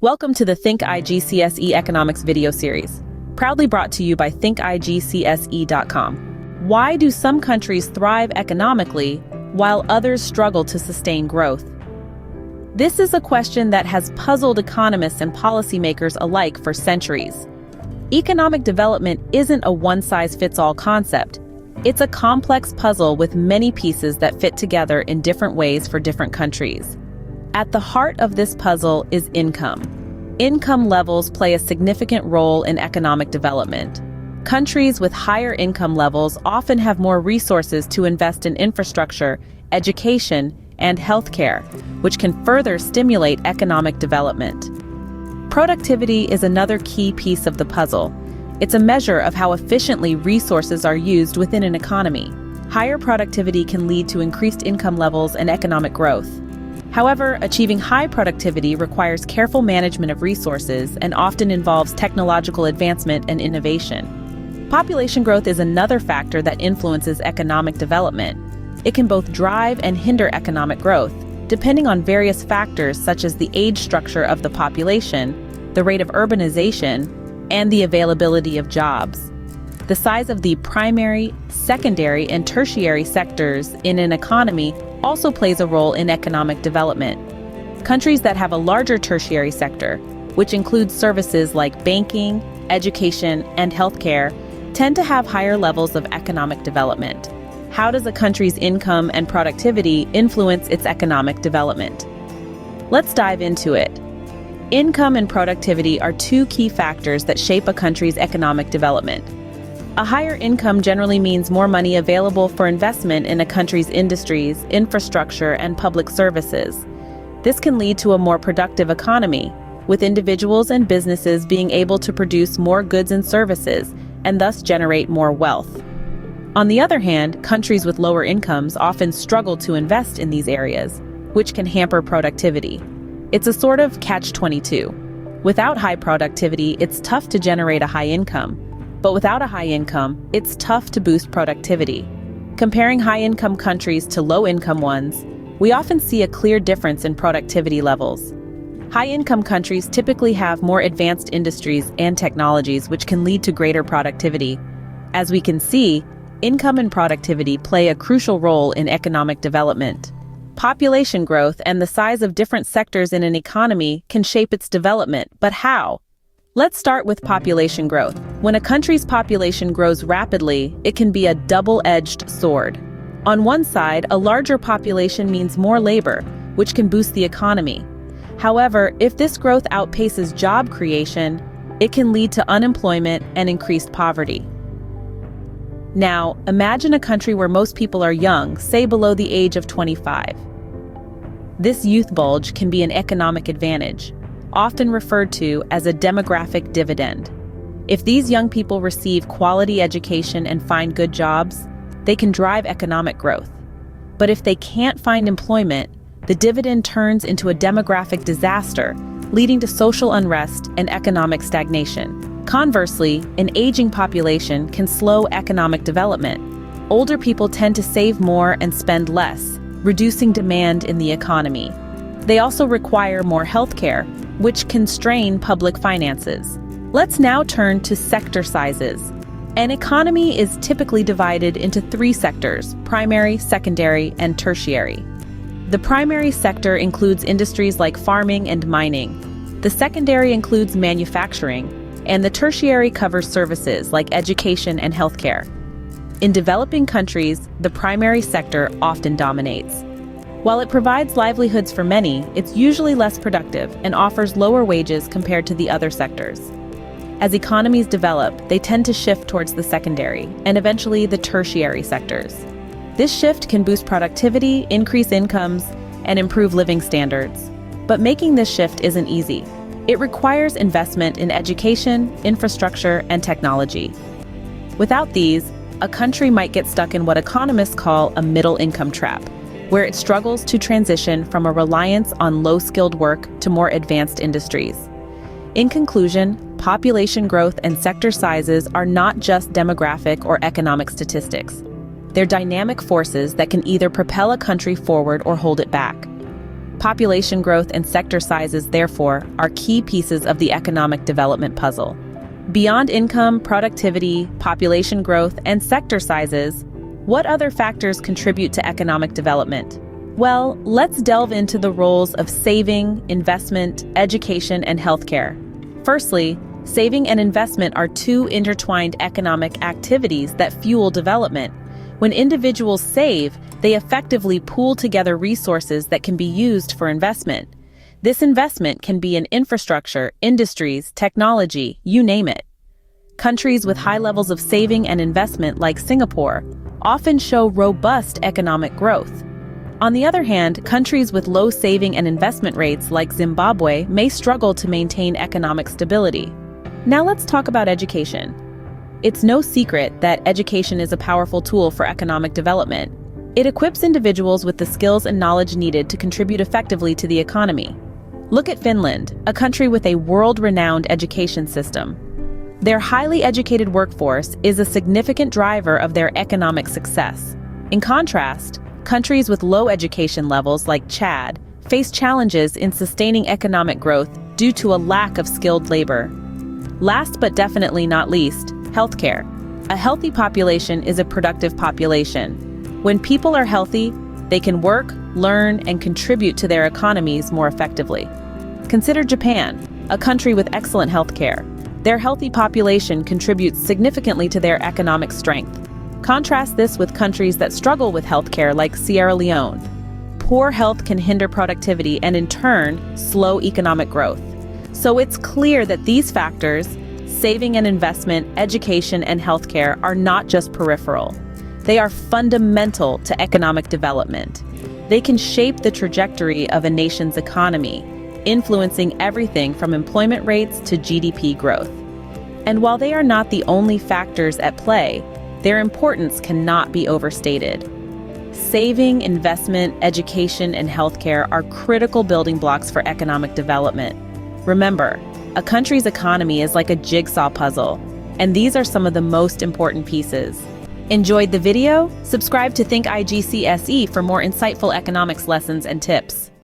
Welcome to the Think IGCSE Economics video series, proudly brought to you by thinkigcse.com. Why do some countries thrive economically while others struggle to sustain growth? This is a question that has puzzled economists and policymakers alike for centuries. Economic development isn't a one-size-fits-all concept. It's a complex puzzle with many pieces that fit together in different ways for different countries. At the heart of this puzzle is income. Income levels play a significant role in economic development. Countries with higher income levels often have more resources to invest in infrastructure, education, and healthcare, which can further stimulate economic development. Productivity is another key piece of the puzzle. It's a measure of how efficiently resources are used within an economy. Higher productivity can lead to increased income levels and economic growth. However, achieving high productivity requires careful management of resources and often involves technological advancement and innovation. Population growth is another factor that influences economic development. It can both drive and hinder economic growth, depending on various factors such as the age structure of the population, the rate of urbanization, and the availability of jobs. The size of the primary, secondary, and tertiary sectors in an economy also plays a role in economic development. Countries that have a larger tertiary sector, which includes services like banking, education, and healthcare, tend to have higher levels of economic development. How does a country's income and productivity influence its economic development? Let's dive into it. Income and productivity are two key factors that shape a country's economic development. A higher income generally means more money available for investment in a country's industries, infrastructure, and public services. This can lead to a more productive economy, with individuals and businesses being able to produce more goods and services, and thus generate more wealth. On the other hand, countries with lower incomes often struggle to invest in these areas, which can hamper productivity. It's a sort of catch-22. Without high productivity, it's tough to generate a high income. But without a high income, it's tough to boost productivity. Comparing high-income countries to low-income ones, we often see a clear difference in productivity levels. High-income countries typically have more advanced industries and technologies, which can lead to greater productivity. As we can see, income and productivity play a crucial role in economic development. Population growth and the size of different sectors in an economy can shape its development, but how? Let's start with population growth. When a country's population grows rapidly, it can be a double-edged sword. On one side, a larger population means more labor, which can boost the economy. However, if this growth outpaces job creation, it can lead to unemployment and increased poverty. Now, imagine a country where most people are young, say below the age of 25. This youth bulge can be an economic advantage, often referred to as a demographic dividend. If these young people receive quality education and find good jobs, they can drive economic growth. But if they can't find employment, the dividend turns into a demographic disaster, leading to social unrest and economic stagnation. Conversely, an aging population can slow economic development. Older people tend to save more and spend less, reducing demand in the economy. They also require more healthcare, which can strain public finances. Let's now turn to sector sizes. An economy is typically divided into three sectors: primary, secondary, and tertiary. The primary sector includes industries like farming and mining. The secondary includes manufacturing, and the tertiary covers services like education and healthcare. In developing countries, the primary sector often dominates. While it provides livelihoods for many, it's usually less productive and offers lower wages compared to the other sectors. As economies develop, they tend to shift towards the secondary and eventually the tertiary sectors. This shift can boost productivity, increase incomes, and improve living standards. But making this shift isn't easy. It requires investment in education, infrastructure, and technology. Without these, a country might get stuck in what economists call a middle-income trap, where it struggles to transition from a reliance on low-skilled work to more advanced industries. In conclusion, population growth and sector sizes are not just demographic or economic statistics. They're dynamic forces that can either propel a country forward or hold it back. Population growth and sector sizes, therefore, are key pieces of the economic development puzzle. Beyond income, productivity, population growth, and sector sizes, what other factors contribute to economic development? Well, let's delve into the roles of saving, investment, education, and healthcare. Firstly, saving and investment are two intertwined economic activities that fuel development. When individuals save, they effectively pool together resources that can be used for investment. This investment can be in infrastructure, industries, technology, you name it. Countries with high levels of saving and investment, like Singapore, often show robust economic growth. On the other hand, countries with low saving and investment rates, like Zimbabwe, may struggle to maintain economic stability. Now let's talk about education. It's no secret that education is a powerful tool for economic development. It equips individuals with the skills and knowledge needed to contribute effectively to the economy. Look at Finland, a country with a world-renowned education system. Their highly educated workforce is a significant driver of their economic success. In contrast, countries with low education levels, like Chad, face challenges in sustaining economic growth due to a lack of skilled labor. Last but definitely not least, healthcare. A healthy population is a productive population. When people are healthy, they can work, learn, and contribute to their economies more effectively. Consider Japan, a country with excellent healthcare. Their healthy population contributes significantly to their economic strength. Contrast this with countries that struggle with healthcare, like Sierra Leone. Poor health can hinder productivity and, in turn, slow economic growth. So it's clear that these factors, saving and investment, education, and healthcare, are not just peripheral. They are fundamental to economic development. They can shape the trajectory of a nation's economy, influencing everything from employment rates to GDP growth. And while they are not the only factors at play, their importance cannot be overstated. Saving, investment, education, and healthcare are critical building blocks for economic development. Remember, a country's economy is like a jigsaw puzzle, and these are some of the most important pieces. Enjoyed the video? Subscribe to Think IGCSE for more insightful economics lessons and tips.